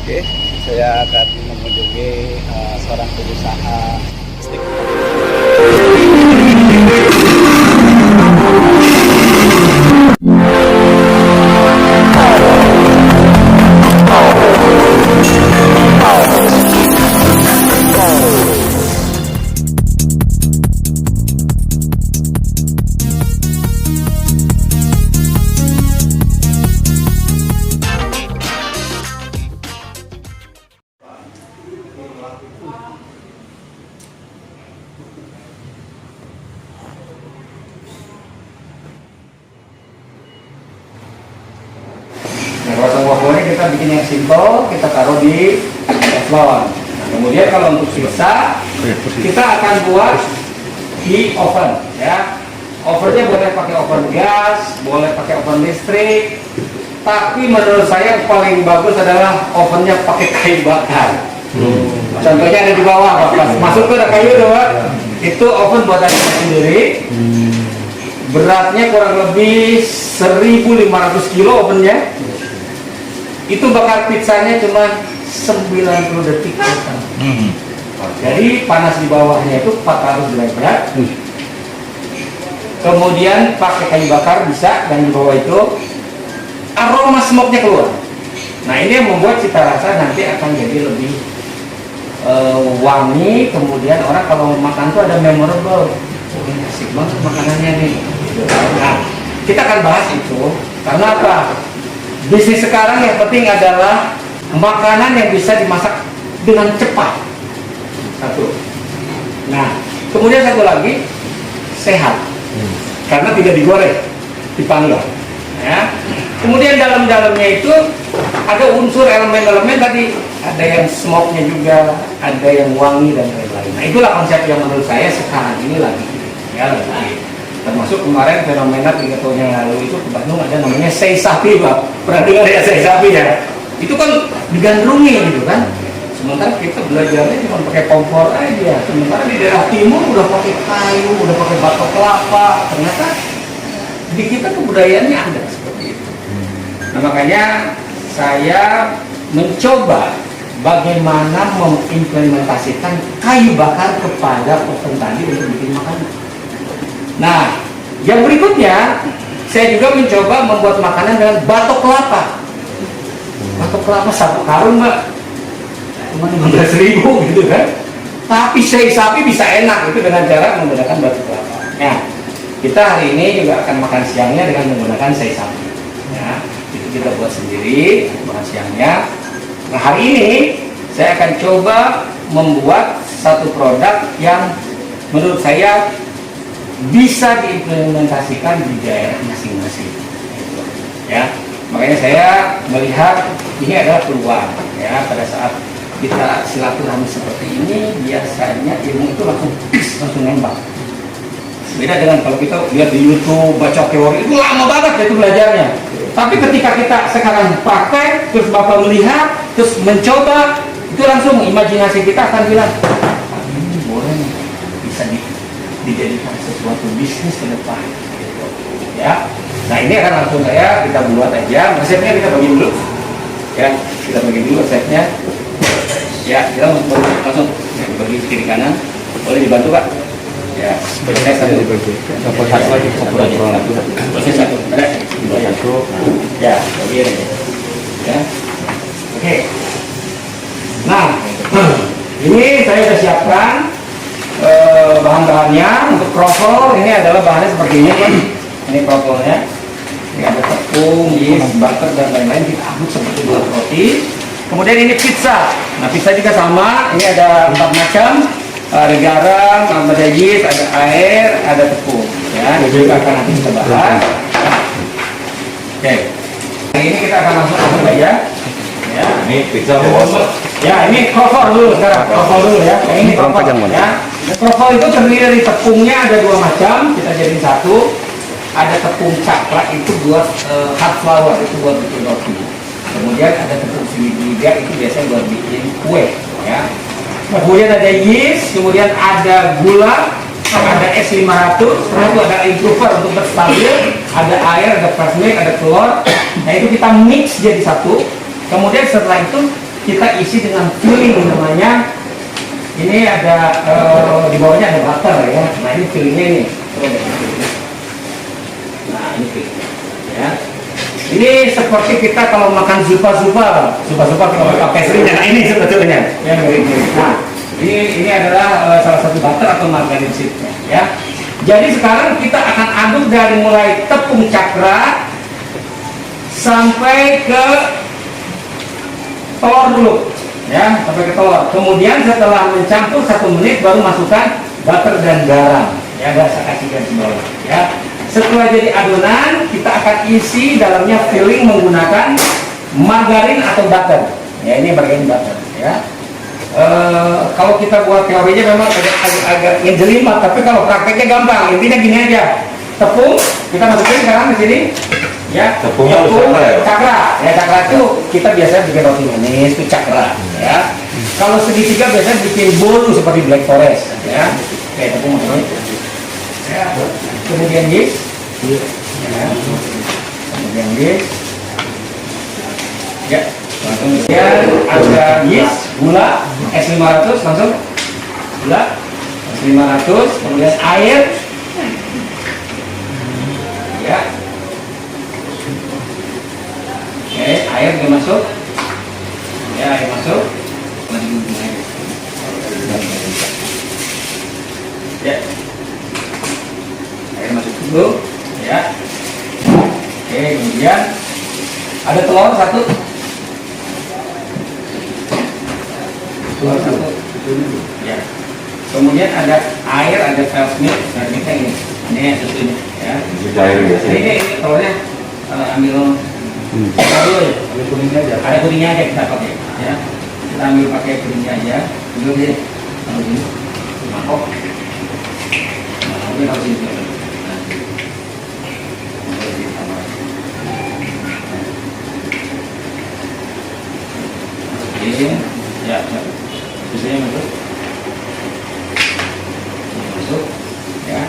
Oke, saya akan mengunjungi seorang pengusaha steak. Nah, kalau waffle kita bikin yang simple, kita taruh di teflon. Nah, kemudian kalau untuk pizza, kita akan buat di oven, ya. Ovennya boleh pakai oven gas, boleh pakai oven listrik. Tapi menurut saya paling bagus adalah ovennya pakai kayu bakar. Contohnya ada di bawah, Pak. Masuk ke kayu tuh, Pak. Itu oven buatan kita sendiri. Beratnya kurang lebih 1.500 kilo ovennya. Itu bakar pizzanya cuma 90 detik. Jadi panas di bawahnya itu 400 derajat. Kemudian pakai kayu bakar bisa, dan di bawah itu aroma smoke-nya keluar. Nah, ini yang membuat cita rasa nanti akan jadi lebih wangi. Kemudian orang kalau makan tuh ada memorable. Oh, ini asik banget makanannya nih. Nah, kita akan bahas itu karena apa? Bisnis sekarang yang penting adalah makanan yang bisa dimasak dengan cepat. Satu. Nah, kemudian satu lagi, sehat. Karena tidak digoreng, dipanggang. Ya. Kemudian dalam-dalamnya itu ada unsur elemen-elemen tadi, ada yang smoke-nya juga, ada yang wangi dan lain-lain. Nah, itulah konsep yang menurut saya sekarang ini lagi. Ya, lagi. Termasuk kemarin fenomena 3 tahun yang lalu itu ke Bandung ada namanya sei sapi, Pak. Pernah dengar ya sei sapi ya? Itu kan digandrungi gitu kan. Sementara kita belajarnya cuma pakai kompor aja. Sementara di daerah timur udah pakai kayu, udah pakai batok kelapa. Ternyata di kita kebudayaannya ada seperti itu. Nah, makanya saya mencoba bagaimana mengimplementasikan kayu bakar kepada oven tadi untuk bikin makanan. Nah, yang berikutnya saya juga mencoba membuat makanan dengan batok kelapa. Batok kelapa 1 karung, Mbak, cuma 15.000 gitu kan. Tapi sei sapi bisa enak itu dengan cara menggunakan batok kelapa. Nah, kita hari ini juga akan makan siangnya dengan menggunakan sei sapi. Ya, itu kita buat sendiri makan siangnya. Nah, hari ini saya akan coba membuat satu produk yang menurut saya bisa diimplementasikan di daerah masing-masing. Ya, makanya saya melihat ini adalah peluang. Ya, pada saat kita silaturahmi seperti ini, biasanya ilmu itu langsung nembak. Beda dengan kalau kita lihat di YouTube, baca teori, itu lama banget itu belajarnya. Tapi ketika kita sekarang pakai, terus Bapak melihat, terus mencoba, itu langsung imajinasi kita akan bilang, ini boleh nih, bisa dijadikan sesuatu bisnis ke depan. Ya, nah ini akan langsung kita buat aja. Resepnya kita bagi dulu. Ya, kita bagi dulu resepnya. Ya, kita langsung bagi kiri kanan. Boleh dibantu, Pak? Ya, saya satu dibagi. Dapat satu lagi. Saya satu. Ada. Satu. Ya, bagi ini. Ya. Oke. Nah, ini saya sudah siapkan bahan-bahannya. Untuk kroffel ini adalah bahannya seperti ini, kan? Ini kroffelnya. Ini ada tepung, yeast, butter dan lain-lain. Kita aduk seperti buat roti. Kemudian ini pizza. Nah, pizza juga sama. Ini ada 4 macam. Ada garam, ada yeast, ada air, ada tepung. Ya, ini juga akan nanti kita bahas. Oke. Hari ini kita akan langsung aja. Ya, ini pizza bos. Ya, ini kroffel dulu sekarang. Kroffel dulu ya. Ini kroffel ya. Kroffel itu terdiri dari tepungnya ada 2 macam. Kita jadiin satu. Ada tepung cakra itu buat hard flour, itu buat bikin roti. Kemudian ada tepung siliga itu biasanya buat bikin kue. Ya. Kemudian ada yeast, kemudian ada gula, ada es 500, itu ada improver untuk berstabil, ada air, ada fresh milk, ada telur. Nah, itu kita mix jadi satu. Kemudian setelah itu kita isi dengan filling namanya. Ini ada di bawahnya ada butter ya. Nah ini fillingnya ini. Nah ini filling ya. Ini seperti kita kalau makan zupa kalau pakai sering. Nah ini sebetulnya yang mirip-mirip. Nah ini adalah salah satu butter atau margarin seednya ya. Jadi sekarang kita akan aduk dari mulai tepung cakra sampai ke telur dulu ya, sampai ke telur. Kemudian setelah mencampur 1 menit baru masukkan butter dan garam ya, saya kasihkan ke bawah ya. Setelah jadi adonan kita akan isi dalamnya filling menggunakan margarin atau butter ya, ini margarin butter ya. Kalau kita buat teorinya memang agak jelimet, tapi kalau prakteknya gampang. Intinya gini aja, tepung kita masukin sekarang di sini ya, tepungnya cakra ya. Cakra itu kita biasanya bikin roti manis itu cakra ya. Kalau segitiga biasanya bikin bolu seperti black forest ya, kayak tepung ya. Kemudian yeast ya, kemudian yeast ya. Kemudian ada yeast, gula, es 500 langsung gula, es 500, kemudian air ya. Oke, air dimasuk ya, air masuk ya, air masuk dulu ya. Oke, kemudian ada telur 1 ya. Kemudian ada air, ada fresh milk, nah kita ini susunya ya. Ini telurnya ambil ambil kuningnya aja. Ada kuningnya aja kita pakai ya. Kita ambil pakai kuningnya aja. Dulu deh, kalau ini mangkok. Nah, ini harus ini. Oke, ya. Susunya masuk ya.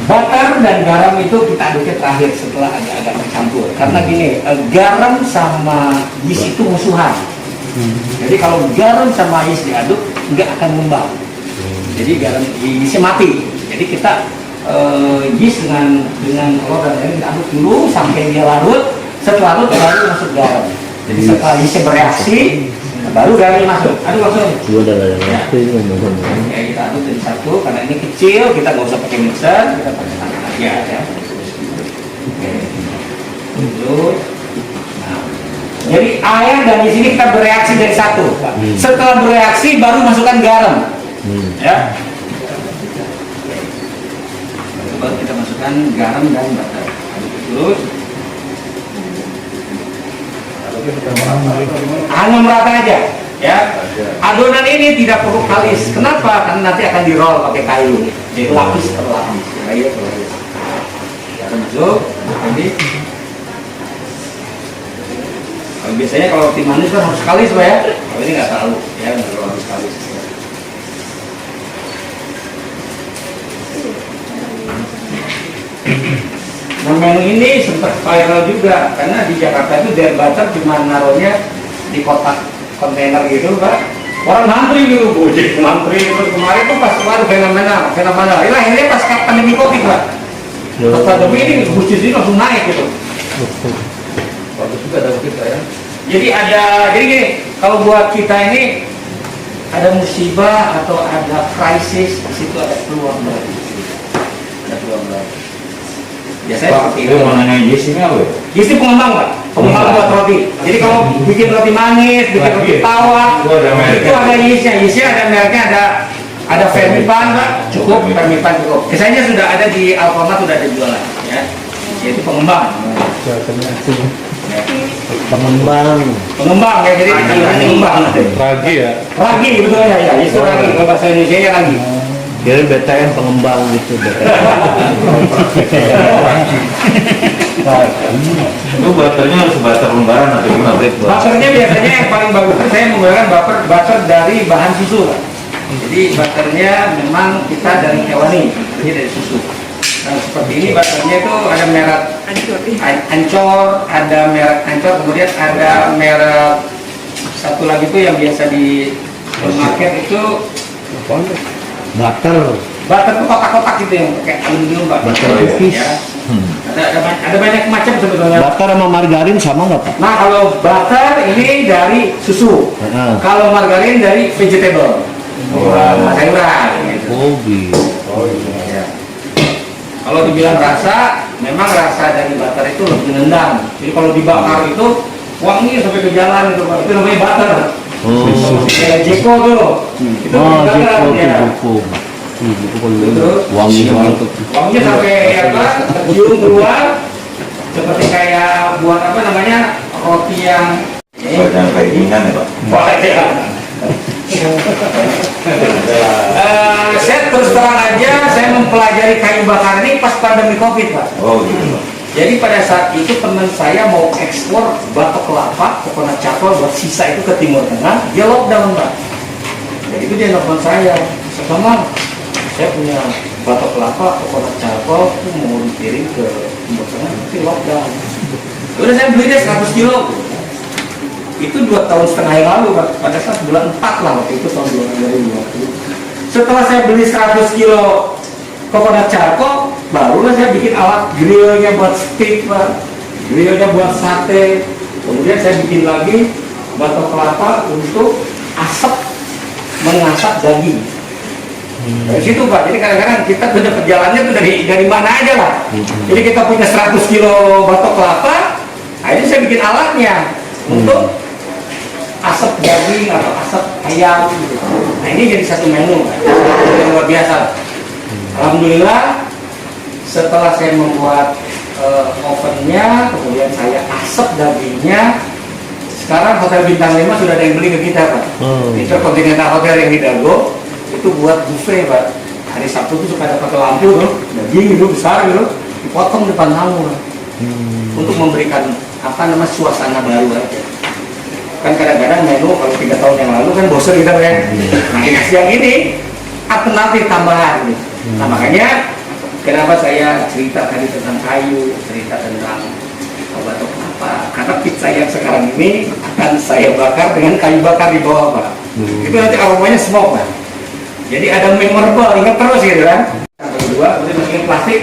Butter dan garam itu kita aduknya terakhir setelah agak-agak bercampur, karena gini, garam sama yeast itu musuhan. Jadi kalau garam sama yeast diaduk nggak akan ngembang, jadi garam yeastnya mati. Jadi kita yeast dengan telur dan air kita aduk dulu sampai dia larut. Setelah larut baru masuk garam. Jadi setelah yeastnya bereaksi baru garam masuk. Aduk langsung. Ya, kita aduk jadi satu. Karena ini kecil, kita nggak usah pakai mixer, kita pakai tangan aja ya. Terus, nah, jadi air dan di sini kita bereaksi dari satu. Setelah bereaksi baru masukkan garam. Ya. Baru kita masukkan garam dan butter. Terus. Hanya merata aja ya. Adonan ini tidak perlu kalis. Kenapa? Karena nanti akan di roll pakai kayu. Jadi lapis per lapis. Kayu per lapis. Masuk. Jadi kalau biasanya kalau roti manis kan harus kalis ya. Kalau ini nggak terlalu ya, nggak terlalu harus kalis. Nah, menu ini sempat viral juga karena di Jakarta itu Dare Butter cuma naruhnya di kotak kontainer gitu, Pak. Orang ngantri gitu, gojek ngantri. Terus kemarin tuh pas baru fenomenal. Ini akhirnya pas pandemi Covid, Pak. Pas pandemi ini bisnis ini langsung naik gitu. Bagus juga ada kita ya. Jadi gini, kalau buat kita ini ada musibah atau ada krisis, di situ ada peluang baru. Ada peluang baru. Biasanya seperti itu. Mau nanya yeast ini apa? Yeast ini pengembang, Pak. Pengembang buat roti. Jadi kalau bikin roti manis, bikin roti tawar, itu ada yeastnya. Yeastnya ada mereknya, ada Fermipan, Pak. Cukup, Fermipan cukup. Biasanya sudah ada di Alfamart, sudah ada jualan, ya. Yaitu pengembang. Pengembang ya, jadi pengembang. Ragi ya? Ragi betul ya, itu ragi. Kalau bahasa Indonesia ya ragi. Jadi BTN pengembang gitu. Itu butternya harus butter lembaran atau gimana? Butternya biasanya yang paling bagus itu saya menggunakan butter dari bahan susu. Jadi butternya memang kita dari hewani, ini dari susu. Nah, seperti ini butternya itu ada merek Ancor, ada merek Ancor, kemudian ada merek satu lagi tuh yang biasa di supermarket itu Butter. butter tuh kotak-kotak gitu yang kayak aluminium Pak. Butter cookies. Ya. Ada banyak macam sebetulnya. Butter sama margarin sama nggak Pak? Nah kalau butter ini dari susu, kalau margarin dari vegetable, sayuran. Gitu. Oh gitu. Ya. Kalau dibilang rasa, memang rasa dari butter itu lebih nendang. Jadi kalau dibakar itu wangi sampai ke jalan itu Pak. Itu namanya butter. Oh. Kayak Jeko tuh. Itu Oh, dibakar, Jeko ya. tuh Jeko kalau Terus, wangi banget. wanginya sampai apa? Tercium keluar. Seperti kayak buat apa namanya roti yang Jangan kayak ringan ya Pak. Saya terus terang aja, saya mempelajari kayu bakar ini pas pandemi COVID Pak. Oh gitu Pak. Jadi pada saat itu teman saya mau ekspor batok kelapa, coconut charcoal buat sisa itu ke Timur Tengah, dia lockdown Pak. Jadi itu dia nelfon saya, sama saya punya batok kelapa, coconut charcoal itu mau dikirim ke Timur Tengah, tapi lockdown. Udah saya beli deh 100 kilo. Itu 2,5 tahun yang lalu Pak, pada saat bulan 4 lah waktu itu tahun 2020. Setelah saya beli 100 kilo coconut charcoal, barulah saya bikin alat grillnya buat steak Pak, grillnya buat sate. Kemudian saya bikin lagi batok kelapa untuk asap mengasap daging. Dari situ Pak, jadi kadang-kadang kita punya perjalanannya tuh dari mana aja lah. Jadi kita punya 100 kilo batok kelapa, akhirnya saya bikin alatnya untuk asap daging atau asap ayam gitu. Nah ini jadi satu menu yang luar biasa. Alhamdulillah setelah saya membuat ovennya, kemudian saya asap dagingnya, sekarang Hotel Bintang 5 sudah ada yang beli ke kita Pak. Intercontinental Hotel yang di Dago itu buat buffet Pak. Hari Sabtu itu suka ada pakai lampu tuh, daging itu besar gitu, dipotong depan tamu untuk memberikan apa namanya suasana baru aja. Kan kadang-kadang menu kalau 3 tahun yang lalu kan bosan gitu ya. Nah dikasih yang ini alternatif tambahan gitu. Nah makanya kenapa saya cerita tadi tentang kayu, cerita tentang batok kelapa, karena pizza yang sekarang ini akan saya bakar dengan kayu bakar di bawah Pak. Itu nanti aromanya smoke Pak. Jadi ada memorable, ingat terus gitu kan. Yang kedua, kemudian masukin plastik.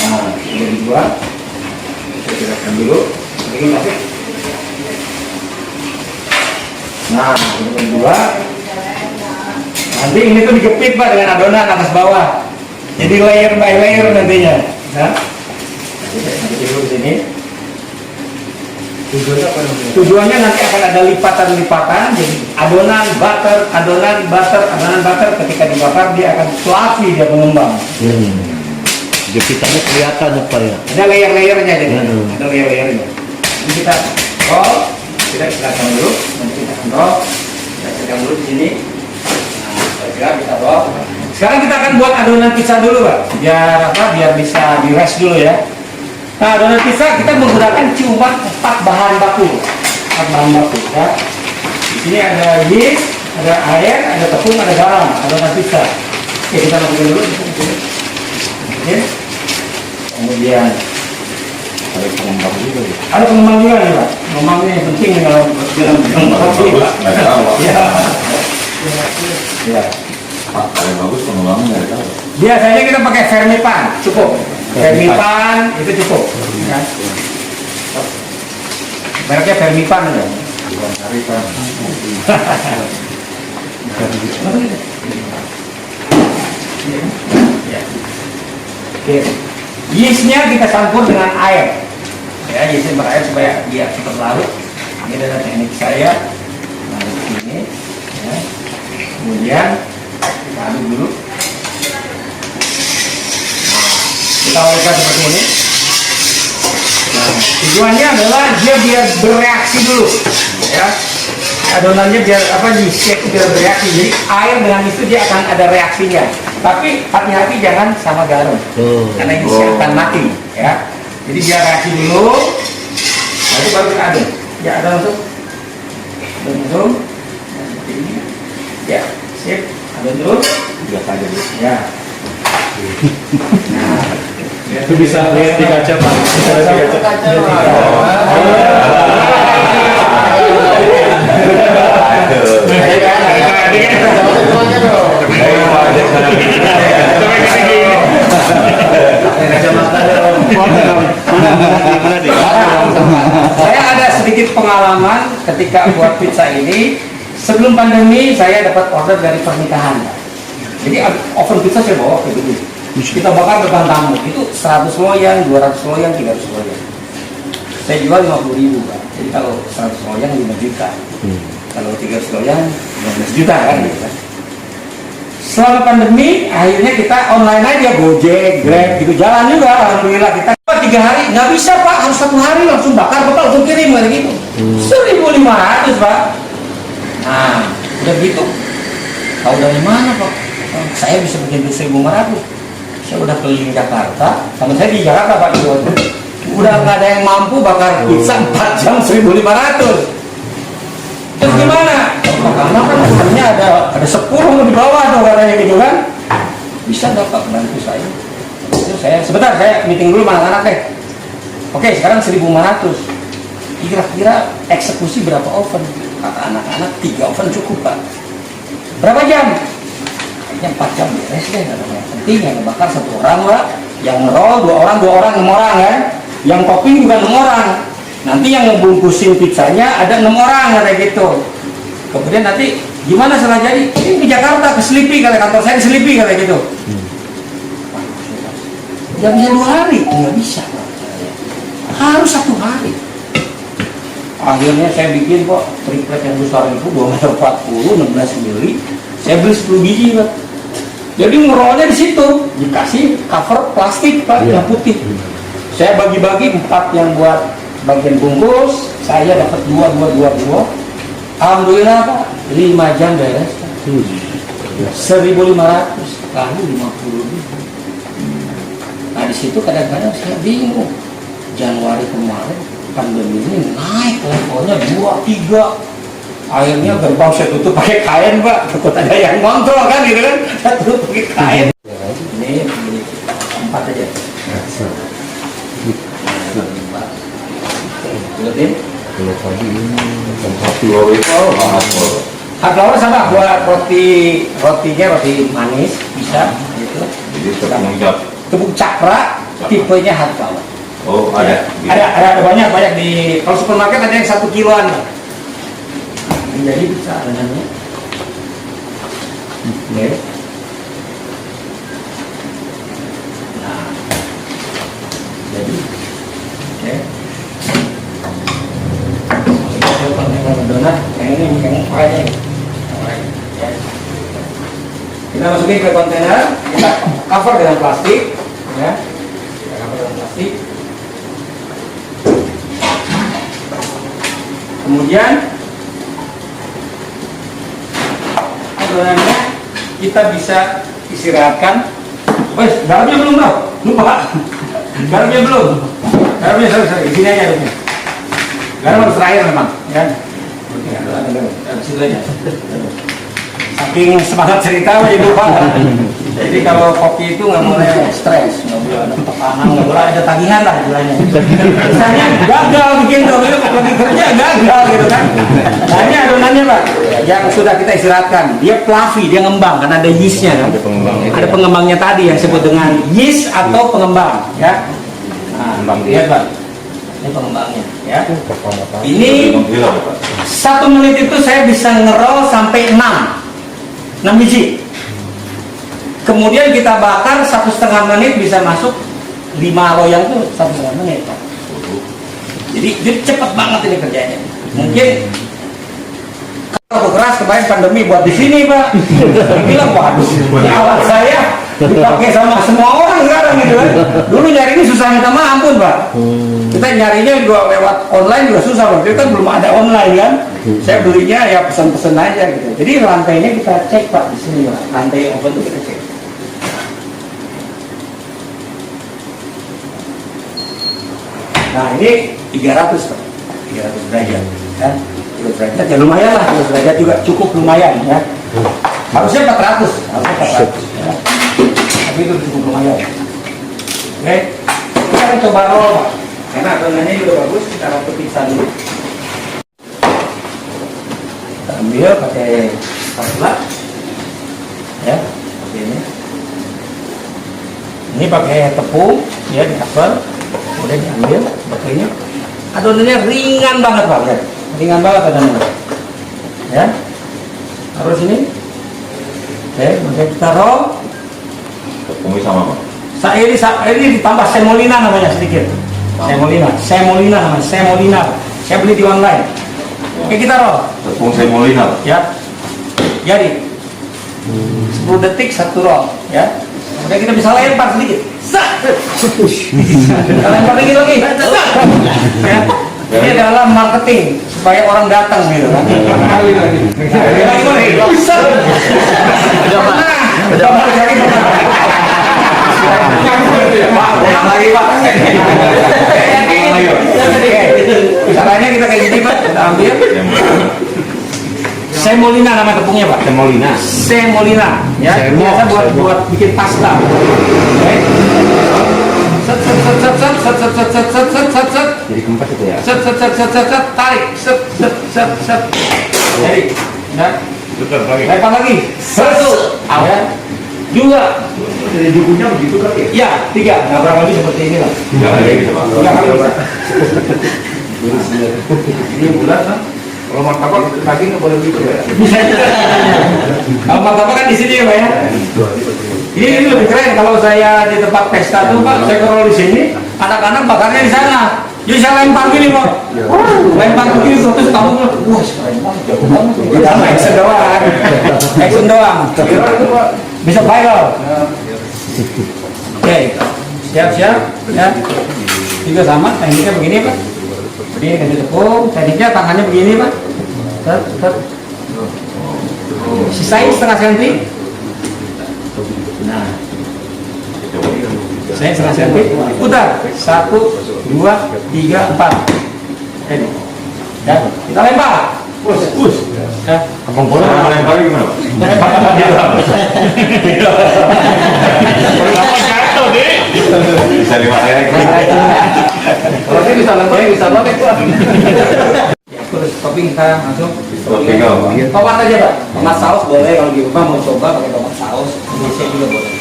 Nah, yang kedua saya jelaskan dulu, masukin plastik. Nah, yang kedua, nanti ini tuh dijepit Pak dengan adonan atas bawah. Jadi layer by layer nantinya. Nah, nanti dulu di sini. Tujuannya nanti akan ada lipatan-lipatan, jadi adonan butter, adonan butter, adonan butter ketika dibakar dia akan fluffy, dia mengembang. Jepitannya kelihatan apa ya? Ada layer-layernya jadi, ada layer-layernya. Ini kita roll, kita silakan dulu, nanti kita roll, kita silakan dulu di sini. Nah, kita roll. Sekarang kita akan buat adonan pizza dulu Pak, biar apa? Biar bisa di rest dulu ya. Nah, adonan pizza kita menggunakan cuma 4 bahan baku. 4 bahan baku ya. Di sini ada yeast, ada air, ada tepung, ada garam, adonan pizza. Oke, kita masukin dulu di sini. Oke. Kemudian Ada pengembang juga ya. ada pengembang juga nih Pak. Pengembangnya yang penting dalam roti Pak. Nggak tahu Pak. Ya. Ya. Pak, paling bagus pengembangnya nggak tahu. Biasanya kita pakai vermipan, cukup. Vermipan itu cukup. Ya. Mereknya vermipan ya. Bukan cari Pak. Ya. Oke. Yeastnya kita campur dengan air. Ya, yeastnya berair supaya dia cepat larut. Ini adalah teknik saya. Larut ini. Ya. Kemudian kita aduk dulu. Kita oleskan seperti ini. Nah, tujuannya adalah dia biar bereaksi dulu, ya. Adonannya biar apa yeastnya itu biar bereaksi. Jadi air dengan itu dia akan ada reaksinya. Tapi hati-hati jangan sama garam, karena yeastnya akan mati, ya. Jadi biar reaksi dulu, lalu baru kita aduk. Ya ada langsung, langsung. Nah, seperti ini. Ya, sip. Aduk terus. Biasa aja dulu. Ya. Nah, Itu bisa lihat di kaca Pak. Bisa lihat di kaca. Oh. Gimana deh? Saya ada sedikit pengalaman ketika buat pizza ini. Sebelum pandemi saya dapat order dari pernikahan. Jadi oven pizza saya bawa ke gitu. Kita bakar depan tamu. Itu 100 loyang, 200 loyang, 300 loyang. Saya jual 50.000, Pak. Jadi kalau 100 loyang 5 juta. Kalau 300 loyang 15 juta kan gitu kan. Selama pandemi akhirnya kita online aja, Gojek, Grab gitu, jalan juga. Alhamdulillah kita 3 hari nggak bisa Pak, harus 1 hari langsung bakar, Bapak langsung kirim kayak gitu. 1.500 Pak. Nah udah gitu, tahu dari mana Pak? Saya bisa bikin 1.500. Saya udah keliling Jakarta, sama saya di Jakarta Pak, udah nggak ada yang mampu bakar pizza 4 jam 1.500. Terus gimana? Karena kan sebenarnya ada 10 di bawah tuh katanya gitu kan. Bisa dapat bantu saya. Itu saya sebentar, saya meeting dulu sama anak-anak deh. Oke, sekarang 1.500. Kira-kira eksekusi berapa oven? Kata anak-anak 3 oven cukup Pak. Berapa jam? Kayaknya 4 jam beres deh. Yang penting yang ngebakar 1 orang Pak. Yang ngerol 2 orang, 6 orang kan. Yang topping juga 6 orang. Nanti yang ngebungkusin pizzanya ada 6 orang kayak gitu. Kemudian nanti gimana setelah jadi? Ini ke Jakarta, ke Selipi, kali kantor saya di Selipi kayak gitu. Nggak bisa 2 hari, nggak bisa. Harus 1 hari. Akhirnya saya bikin kok triplet yang besar itu 2,40 m, 16 mili. Saya beli 10 biji Pak. Jadi ngerolnya di situ, dikasih cover plastik Pak, yang putih. Saya bagi-bagi 4 yang buat bagian bungkus, saya dapat 2. Alhamdulillah Pak, 5 jam beres. 1.500 kali 50.000. Nah di situ kadang-kadang saya bingung. Januari kemarin pandemi ini naik levelnya 2, 3. Akhirnya gerbang saya tutup pakai kain Pak. Takut ada yang ngontrol kan gitu kan. Saya tutup pakai kain. Ini 4 aja. Lihatin. Kalau tadi ini Hard flour sama buat rotinya roti manis bisa gitu. Jadi terpengunjak. Tepung cakra tipenya hard flour. Oh ada. Ada banyak di kalau supermarket ada yang 1 kiloan. Jadi bisa namanya. Oke. Nah, jadi oke. Donat yang ini yang pakainya kita masukin ke kontainer, kita cover dengan plastik ya, kita cover dengan plastik. Kemudian adonannya kita bisa istirahatkan. Wes, garamnya belum Bro, lupa. Garamnya belum. Garamnya sorry, di sini aja harusnya. Garam harus terakhir memang, ya. Saking semangat cerita aja lupa. Jadi kalau kopi itu nggak boleh stres, nggak boleh ada tekanan, nggak boleh ada tagihan lah istilahnya. Misalnya gagal bikin kopi itu lagi kerja gagal gitu kan. Nah ini adonannya Pak, yang sudah kita istirahatkan. Dia fluffy, dia ngembang karena ada yeastnya kan. Ada pengembangnya tadi yang disebut dengan yeast atau pengembang, ya. Nah, lihat Pak. Ini pengembangnya ya. Ini 1 menit itu saya bisa ngerol sampai 6 biji. Kemudian kita bakar 1,5 menit bisa masuk 5 loyang tuh 1,5 menit Pak. Jadi cepat banget ini kerjanya. Mungkin kalau keras kemarin pandemi buat di sini Pak. Bilang waduh, alat saya dipakai sama semua orang sekarang gitu kan. Dulu nyari ini susah minta maaf ampun Pak. Kita nyarinya juga lewat online juga susah Pak. Itu kan belum ada online kan. Saya belinya ya pesan-pesan aja gitu. Jadi lantainya kita cek Pak di sini Pak. Lantai oven itu kita cek. Nah ini 300 Pak. 300 derajat kan. 300 derajat ya lumayan lah. 300 derajat juga cukup lumayan ya. Harusnya 400. Harusnya 400 ya. Tapi itu cukup lumayan. Oke, kita akan coba roll Pak. Karena adonannya juga bagus, kita akan pizza dulu. Kita ambil pakai spatula, ya, seperti ini. Ini pakai tepung, ya di cover. Boleh diambil bakainya. Adonannya ringan banget Pak, lihat. Ringan banget adonannya. Ya. Taruh sini. Oke, kemudian kita taruh. Tepungnya sama Pak. Ini ditambah semolina namanya sedikit. Semolina namanya, semolina. Saya beli di online. Oke, kita taruh. Tepung semolina Pak. Ya. Jadi 10 detik satu roll, ya. Kemudian kita bisa lempar sedikit. Kita lempar lagi. Ya. Ini adalah marketing supaya orang datang gitu kan. Lagi Pak. Caranya kita kayak gini Pak, kita ambil. Semolina nama tepungnya Pak. Semolina. Ya, biasa buat bikin pasta. Oke. Set. Jadi kempas itu ya. Set, tarik. Set. Jadi, ya. Lempar lagi. 1, ya. 2. Jadi dukunya begitu kali Ya, 3. Nah, kurang lebih seperti ini lah. Jangan kayak gitu Pak. 3 kali Pak. Ini bulat kan? Kalau martabak lagi nggak boleh gitu ya. Bisa juga. Kalau martabak kan di sini ya Pak ya. Ini lebih keren kalau saya di tempat pesta tuh Pak, saya kerol di sini, anak-anak bakarnya di sana. Jadi saya lempar gini Pak, lempar begini terus kamu bilang, wah keren banget, sama action doang, bisa viral. Oke, siap, ya. Juga sama, tekniknya begini Pak. Begini kasih tepung, tekniknya tangannya begini Pak. Set. Sisain setengah senti. Nah, saya setengah senti, putar 1, 2, 3, 4. Ini, ya, kita lempar. Push. Ya. Abang bola lempar gimana Pak? Bisa dipakai. Kalau saya bisa lempar, bisa banget Pak. Ya, terus topping kita masuk. Topping apa? Tomat aja Pak. Tomat saus boleh kalau di rumah mau coba pakai tomat saus. Biasanya juga boleh.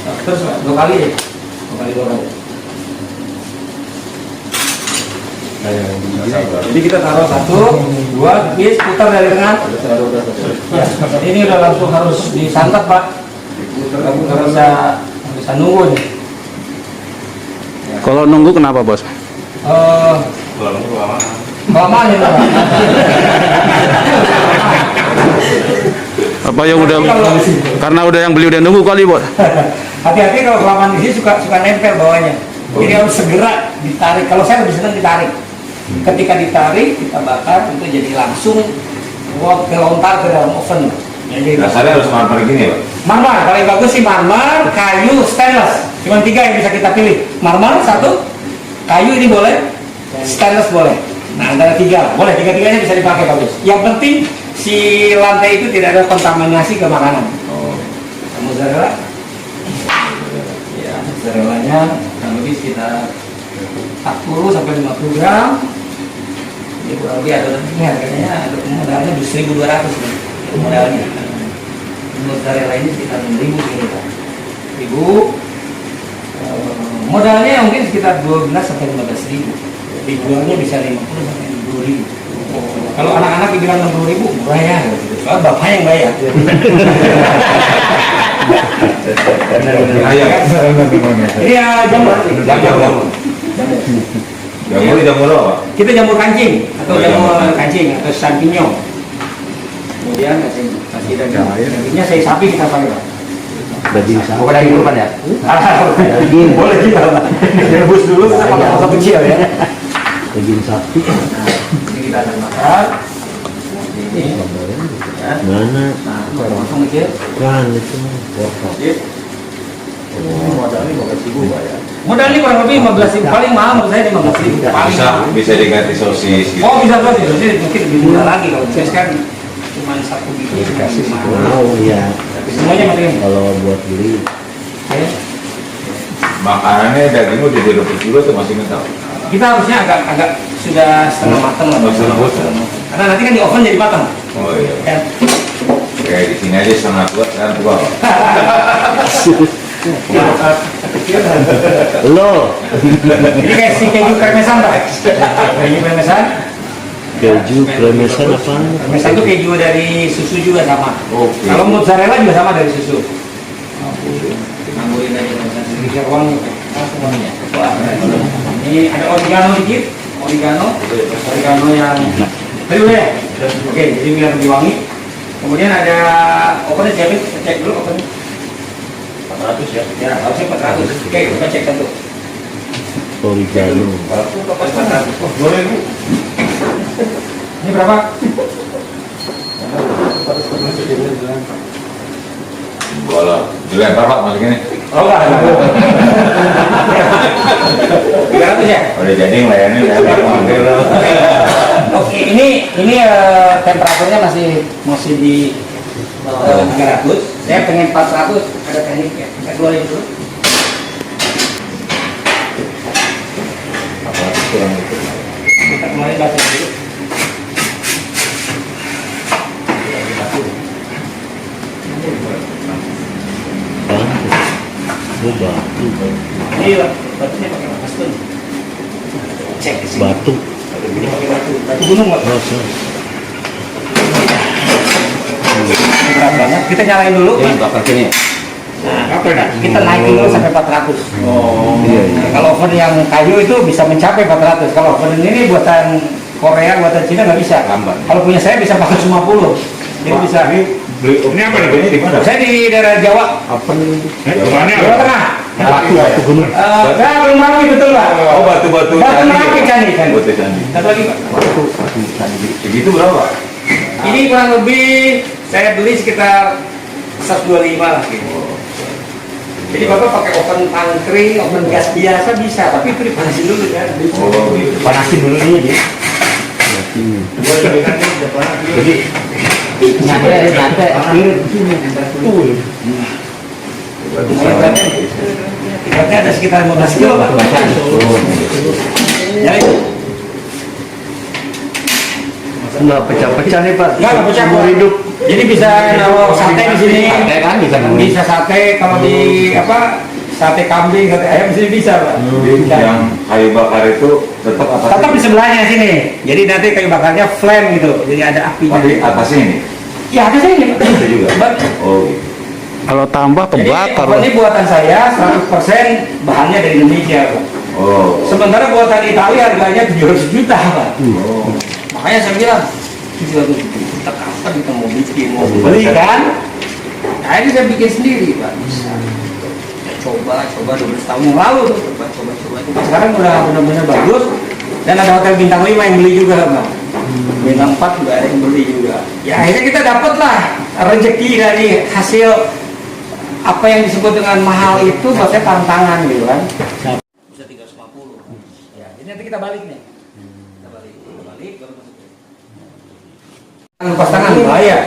Nah, terus Pak, 2 kali deh. 2 kali. Jadi kita taruh 1, 2, bis putar dari tengah. Ya, ini udah langsung harus disantap Pak. Nggak bisa nunggu nih. Kalau nunggu kenapa bos? Kelamaan ya Pak. Apa yang udah karena udah yang beli udah nunggu kali bos? Hati-hati kalau kelamaan di sini suka nempel bawahnya. Jadi harus segera ditarik. Kalau saya lebih senang ditarik. Ketika ditarik kita bakar itu jadi langsung kelontar ke dalam oven. Jadi Dasarnya harus marmer gini Pak. marmer paling bagus sih, marmer, kayu, stainless. Cuma 3 yang bisa kita pilih. Marmer 1, kayu ini boleh, stainless boleh. Nah antara 3 boleh, 3-tiganya bisa dipakai bagus. Yang penting si lantai itu tidak ada kontaminasi ke makanan. Mozzarella. Ya, mozzarellanya kurang lebih sekitar 40 sampai 50 gram. Ini kurang lebih ada harganya modalnya 1.200 modalnya. Mozzarella ini sekitar 6.000 gitu Pak. 1.000. Modalnya mungkin sekitar 12 sampai 15.000. Dijualnya bisa 50 sampai 60.000. Kalau anak-anak dibilang 60.000 murah ya, gitu. Soalnya bapaknya yang bayar. Ini ya jamur. Jamur apa? Kita jamur kancing atau jamur kancing atau champignon. Kemudian kasih dagingnya saya sapi kita pakai Pak. Daging sapi. Bukan daging kurban ya? Daging boleh juga Pak. Direbus dulu kita pakai potong kecil ya. Daging sapi. Nah, ini kita akan bakar. Ini. Ya. Mana? Nah, potong kecil. Kan itu. Wortel. Modalnya 15.000 Pak ya. Modal ini kurang lebih 15.000, paling mahal menurut saya 15.000. Paling mahal. Bisa diganti sosis gitu. Oh bisa banget, sosis mungkin lebih murah lagi kalau sosis kan cuma 1 biji dikasih Oh iya. semuanya masukin. Kalau buat beli. Ya. Makanannya daging udah direbus dulu tuh masih mentah. Kita harusnya agak sudah setengah matang lah. Setengah matang. Karena nanti kan di oven jadi matang. Oh iya. Ya. Kayak di sini aja setengah tua kan tua. Ya. Lo, Ini kayak si keju kremesan Pak. Keju kremesan. keju kremesan apa? Kremesan itu keju dari susu juga sama. Oke. Kalau mozzarella juga sama dari susu. Ngambilin aja kremesan sedikit biar wangi. Semuanya. Ini ada oregano dikit. Oregano yang ayo ya. Oke, jadi biar lebih wangi. Kemudian ada ovennya cek dulu ovennya. 400 ya. Ya, harusnya 400. Oke, kita cek satu. Oregano. Oh, boleh Bu. Ini berapa? Bola. Dilempar Pak masuk ini. Oh enggak. 300 ya? Udah jadi ngelayanin ya. Oke, ini temperaturnya masih di 300. Saya pengen 400, ada tekniknya. Kita keluarin dulu. Kita keluarin batu dulu. Batu. Ini batunya pakai batu. Cek di sini. Batu. Ini pakai batu. Batu gunung nggak? Rasa. Ini berat banget. Kita nyalain dulu. Ini bakar sini. Nah, kita naikin dulu sampai 400. Oh. Iya. Nah, kalau oven yang kayu itu bisa mencapai 400. Kalau oven ini buatan Korea, buatan Cina nggak bisa. Lambat. Kalau punya saya bisa 450. Jadi bisa. Beli ini apa nih? Beli di mana? Saya di daerah Jawa, Apa nih? Rumahnya Jawa Tengah. Batu gunung. Saya belum mati betul Pak. Oh, batu-batu Batu candi. Merapi candi. Batu candi. Satu lagi Pak. Segitu berapa? Ini kurang lebih saya beli sekitar 125 lah gitu. Jadi Bapak pakai oven tangkring, oven gas biasa bisa, tapi itu dipanasin dulu kan. Oh, gitu. Panasin dulu ini. Jadi nyate akhir Berarti ada sekitar 15 kilo Pak. Ya itu. nggak pecah-pecah nih Pak. Nggak pecah Seumur Pak. hidup. Jadi bisa naruh sate di sini. Sate kan bisa namanya. Bisa sate kalau di sate kambing, sate ayam di sini bisa Pak. Bisa. Yang kayu bakar itu tetap atas. Tetap di sebelahnya sini. Jadi nanti kayu bakarnya flame gitu. Jadi ada apinya. Di atasnya ini. Ya ada sini. Itu juga. Oh, gitu. Kalau tambah Jadi kebakar. ini buatan saya 100% bahannya dari Indonesia Pak. Oh. Sementara buatan Italia harganya 700 juta Pak. Oh. Makanya saya bilang 700 juta kapan kita mau bikin, mau beli kan? Nah ini saya bikin sendiri Pak. Bisa. Ya, coba 12 tahun yang lalu tuh. Coba. Sekarang udah benar-benar bagus. Dan ada hotel bintang 5 yang beli juga Pak. Bintang 4 juga ada yang beli juga. Ya akhirnya kita dapat lah rezeki dari hasil apa yang disebut dengan mahal itu maksudnya tantangan gitu kan. Bisa 350. Ya, jadi nanti kita balik nih. Kita balik baru masukin. Lepas tangan bahaya.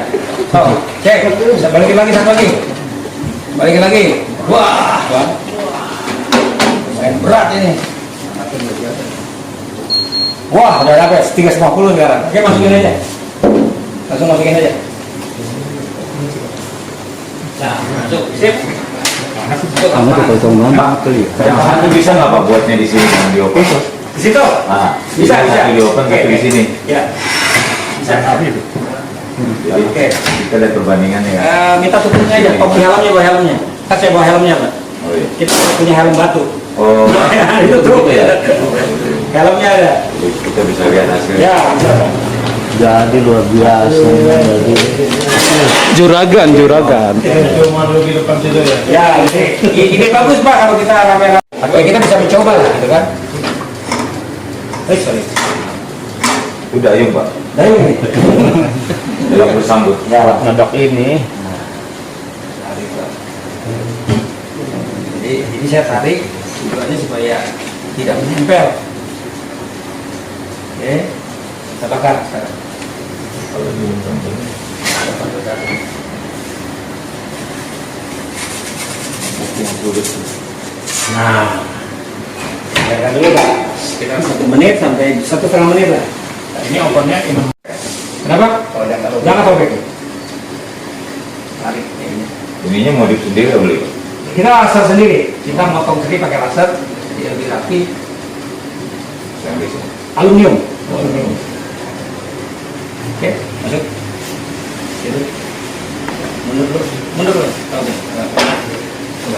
So, cek. Bisa balikin lagi satu lagi. Balikin lagi. Wah. Main berat ini. Wah, udah dapet 350 sekarang. Oke, masukin aja. Langsung masukin aja. Nah, masuk. Sip. Kamu tuh potong nambah kali ya. Yang satu bisa nggak Pak buatnya di sini yang di open? Di situ. Ah, Bisa. satu di open, satu di sini. Ya. Bisa. Jadi Oke. kita lihat perbandingannya ya. Minta tutupnya aja. Oh, helmnya bawa helmnya. Kan saya bawa helmnya, Pak. Oh iya. Kita punya helm batu. Oh, Itu tuh. gitu ya. Helmnya ada. Kita bisa lihat hasilnya. Ya. Jadi luar biasa. Jadi Juragan. Ya, ini bagus Pak kalau kita rame-rame. Oke, kita bisa mencoba lah, gitu kan? Sorry. Udah yuk Pak. Dari Dalam bersambut. ya, ngadok ini. jadi saya tarik tujuannya supaya tidak menempel. Oke, kita bakar sekarang. Nah, biarkan dulu Pak. Sekitar 1 menit sampai 1,5 menit lah. Ini ovennya ini. Kenapa? Jangan sobek. Tarik ini. Ininya modif sendiri nggak beli Pak? Kita laser sendiri. Kita motong sendiri pakai laser, jadi lebih rapi. Aluminium. Aluminium. Oke, masuk. Gitu. Mundur dulu. Oke.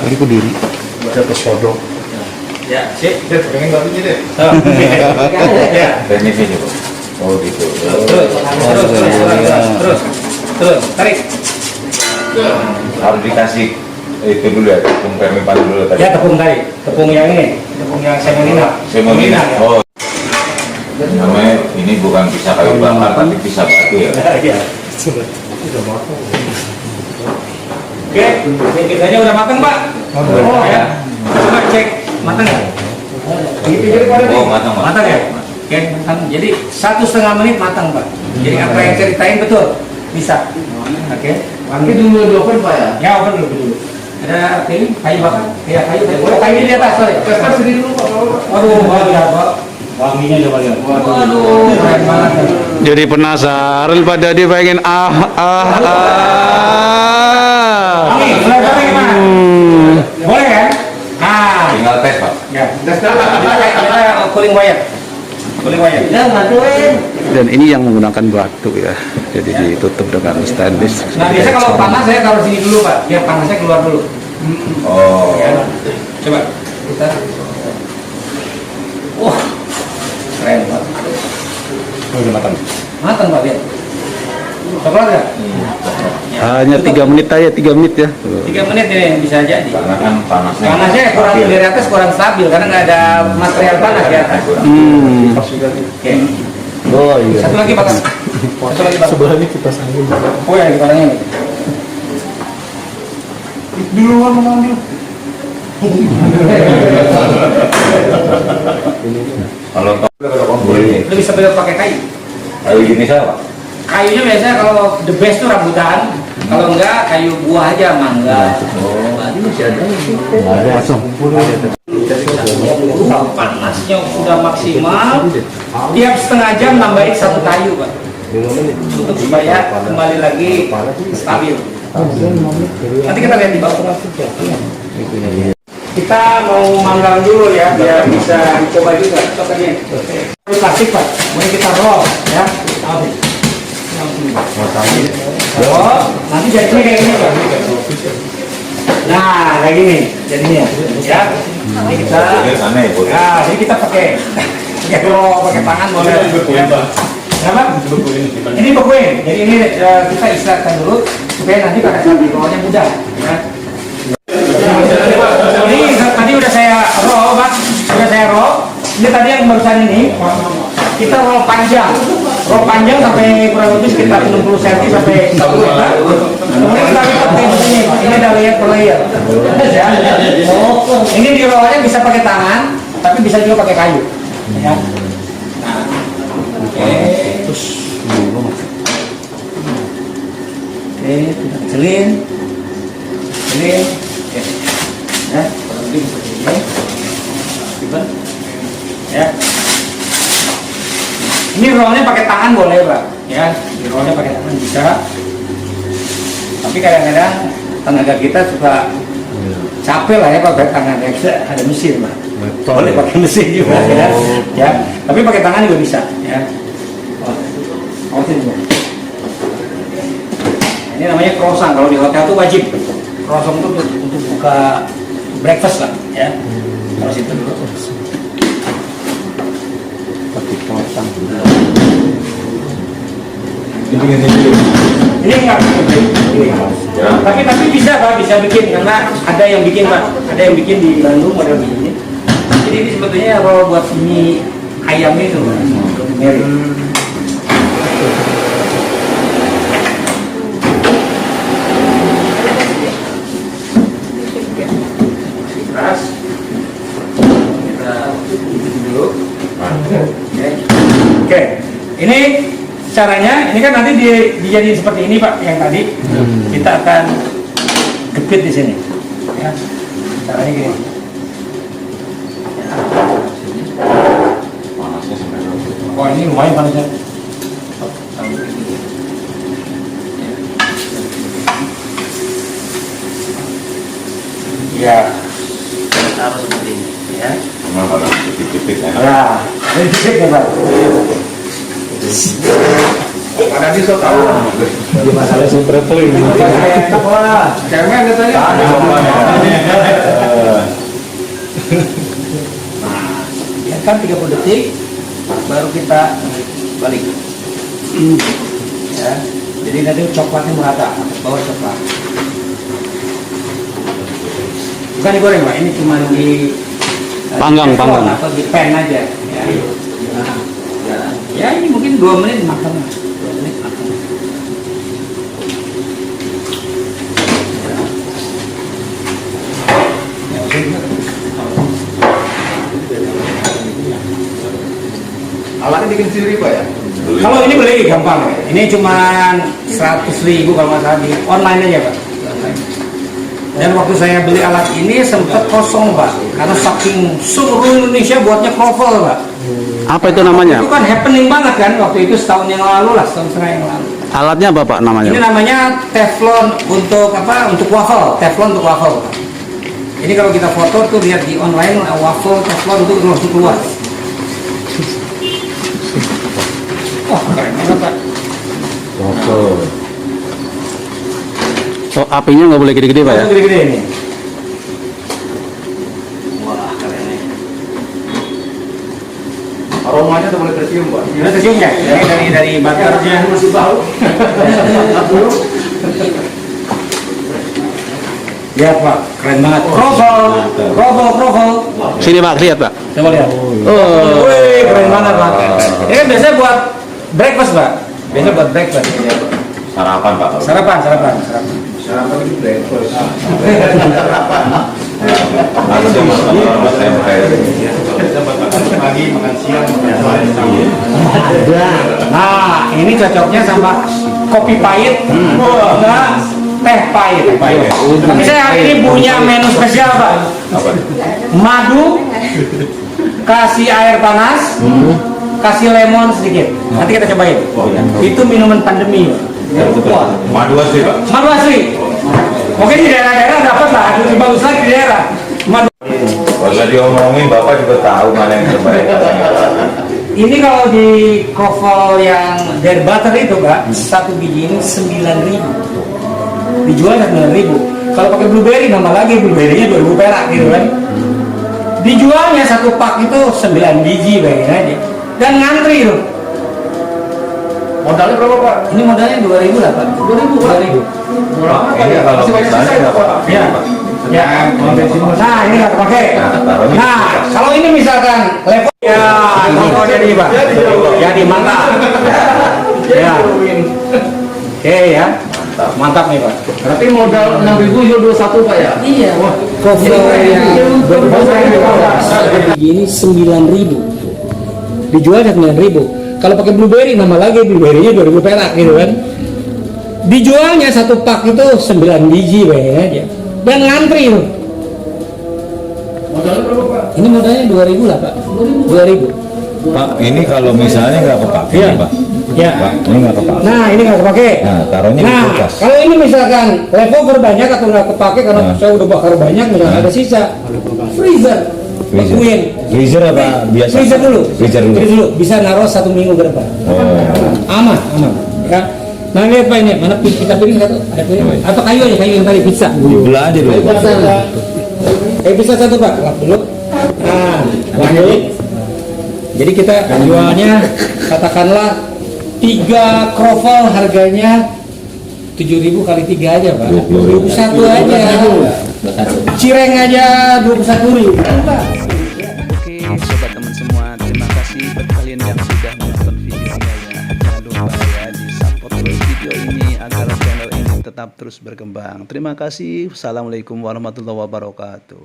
Ini ku diri. Ada kesodok. Ya, sip. Pengen baru jadi. Ya. Teknis ini bro. Oh gitu. Terus, tarik. Harus dikasih itu dulu ya, tepung permipan dulu tadi. Ya, tepung tadi. Tepung yang ini, tepung yang semolina. Semolina. Ya. Oh. Namanya ini bukan pisah kayu bakar tapi pisah batu ya. Iya. Oke, biasanya udah matang Pak. Oh ya. Coba cek matang nggak? Gitu jadi pada Oh matang Pak. matang ya. Oke, matang. Jadi 1,5 menit matang Pak. Jadi apa yang ceritain betul bisa. Oke. Ini dulu open Pak ya? Ya open dulu. Ada kayu bakar? Ya kayu. Oh kayu di atas sorry. Tes sendiri dulu Pak. Waduh, ya Pak. Wanginya coba lihat. Waduh, keren banget. Jadi penasaran pada dia pengen Nih, flavornya gimana? Boleh kan? Nah, Tinggal tes Pak. ya. Kita cooling wire. Cooling wire. Ya bantuin. Dan ini yang menggunakan batu ya. Jadi ditutup dengan stainless. Nah, biasa kalau panas saya taruh sini dulu, Pak. Biar panasnya keluar dulu. Oh. Ya. Coba. Kita. Wah. Keren, Pak. Udah matang. Matang, Pak, lihat. Coklat ya? Hanya 3 menit aja, 3 menit ya. 3 menit ini bisa jadi. Karena kan panasnya. Panasnya kurang stabil. dari atas kurang stabil karena nggak ada material panas di atas. Oke. Oh iya. Satu lagi Pak. Satu lagi Pak. Sebelahnya kipas angin. Oh ya, kipasannya ini. Duluan mengambil. Kalau boleh Lu bisa beli pakai kayu. kayu gini siapa? Kayunya biasanya kalau the best tuh rambutan. Kalau enggak kayu buah aja mangga. Ada langsung. Panasnya sudah maksimal. Tiap setengah jam nambahin 1 kayu, Pak. Untuk supaya kembali lagi stabil. Nanti kita lihat di bawah. Kita mau manggang dulu ya, biar bisa coba juga. Coba ini. Plastik Pak, boleh kita roll ya. Roll, nanti jadinya kayak gini Pak. Nah, kayak gini jadinya. Ya. Ini kita. Ini aneh boleh. Nah, ini kita pakai roll, pakai tangan boleh. Ya. Kenapa? Ini bekuin. Jadi ini kita istirahatkan dulu supaya nanti pada saat rollnya mudah. Ya. Ini tadi udah saya roll, Pak. Udah saya roll. Ini tadi yang barusan ini kita roll panjang sampai kurang lebih sekitar 60 cm sampai 1 meter. Kemudian kita lipat kayak begini. Ini ada layer per layer. Ya. Ini di rollnya bisa pakai tangan, tapi bisa juga pakai kayu. Ya. Nah, oke. Terus, oke, kita kecilin. Oke. Ya, kurang lebih seperti ini. Tiba. Ya. Ini rollnya pakai tangan boleh Pak, ya. Di rollnya pakai tangan bisa. Tapi kadang-kadang tenaga kita suka capek lah ya pakai tangan ya. Ada mesin Pak. Boleh pakai mesin juga ya. Ya. Tapi pakai tangan juga bisa ya. Oh, ini. Ini namanya croissant. Kalau di hotel itu wajib. Croissant itu untuk buka breakfast lah ya. Kalau situ dulu. Ini enggak Ya. tapi bisa Pak, bisa bikin karena ada yang bikin Pak, ada yang bikin di Bandung model begini. Jadi ini sebetulnya roll buat mie ayam itu Pak. Mirip. Keras. Kita tutup dulu. Oke. Ini caranya, ini kan nanti dijadiin seperti ini Pak, yang tadi kita akan gepit di sini. Ya. Caranya gini. Panasnya sampai berapa? Wah ini lumayan panasnya. Ya. Taruh seperti ini, ya. Memang kalau tipik-tipik enak. Ya, ini dikit ya Pak. Ada bisa tahu. Di masalah super ini. Enak lah. Cemen katanya. Nah, biarkan 30 detik, baru kita balik. Ya, jadi nanti coklatnya merata, bawah coklat. Bukan digoreng Pak, ini cuma di Panggang, teflon panggang. atau di pan aja. Ya, ya ini mungkin 2 menit makan. 2 menit makan. Alatnya bikin sendiri Pak ya? Kalau ini beli gampang, ini cuma 100.000 kalau nggak salah, di online aja Pak. Dan waktu saya beli alat ini sempat kosong Pak, karena saking seluruh Indonesia buatnya kroffel Pak. Apa itu namanya? Itu kan happening banget kan waktu itu, setahun yang lalu lah, setahun setengah yang lalu. Alatnya apa Pak namanya? Ini namanya teflon untuk apa? Untuk waffle, teflon untuk waffle. Ini kalau kita foto tuh lihat di online waffle teflon itu langsung keluar. Wah keren banget Pak. Oh, apinya nggak boleh gede-gede Pak ya? Gede-gede ini. Wah keren nih. Aromanya tuh boleh tercium Pak. Ini tercium ya? Ini dari butternya. Masih bau. Lihat Pak, keren banget. Kroffel. Sini Pak, lihat Pak. Coba lihat. Oh, Wih, keren banget Pak. Ini kan biasanya buat breakfast Pak. Biasanya buat breakfast. Sarapan Pak. Sarapan. Sarapan itu breakfast. Harusnya makan orang tempe. Pagi, makan siang, makan sore. Nah, ini cocoknya sama kopi pahit. Enggak, teh pahit. Tapi saya hari ini punya menu spesial Pak. Apa? Madu, kasih air panas, kasih lemon sedikit. Nanti kita cobain. Itu minuman pandemi. Wah, Madu asli Pak. madu asli. Mungkin di daerah-daerah dapat lah, lebih bagus lagi di daerah. Madu. Kalau usah diomongin Bapak juga tahu mana yang terbaik. Ini kalau di kroffel yang dari butter itu Kak, satu biji ini 9.000. Dijual 9.000. Kalau pakai blueberry nambah lagi, blueberry-nya 2.000 perak gitu kan. Dijualnya satu pak itu 9 biji bayangin aja. Dan ngantri loh. Modalnya berapa Pak? Ini modalnya 2.000 lah Pak. 2.000. Ini kalau misalnya nggak apa-apa. Ya. Ya, nah ini nggak pakai. Nah, kalau ini misalkan level ya, kalau jadi Pak. Jadi mantap. Ya. Oke ya. Mantap nih Pak. Tapi modal 6.000 jual 21 Pak ya? Iya. Kroffel yang ini 9.000. Dijual 9.000. Kalau pakai blueberry nambah lagi, blueberry-nya 2.000 perak gitu kan. Dijualnya satu pak itu 9 biji bayangin aja. Dan ngantri loh. Modalnya berapa Pak? Ini modalnya 2.000 lah Pak. 2.000. Pak, ini kalau misalnya nggak kepake Iya. Pak. Ya. Pak, ini nggak kepake. Nah, ini nggak kepake. Nah, taruhnya di Nah, kulkas. kalau ini misalkan leftover banyak atau nggak kepake karena Nah. saya udah bakar banyak, misalkan ada sisa, freezer. Bekuin. Freezer apa biasa? Freezer dulu. Freezer dulu. Bisa naruh 1 minggu ke depan. Oh. Aman. Ya. Nah, lihat Pak ini, mana kita piring satu? Ada piring? Atau kayu aja, kayu yang tadi pizza. Dibelah aja dulu Pak. Pizza satu Pak, lap dulu. Nah, lanjut. Jadi kita jualnya katakanlah 3 kroffel harganya 7.000 kali 3 aja Pak. 21 aja. Cireng aja 21.000. Oke, sobat teman semua, terima kasih buat kalian yang sudah menonton videonya ya. Jangan lupa ya di support terus video ini agar channel ini tetap terus berkembang. Terima kasih. Assalamualaikum warahmatullahi wabarakatuh.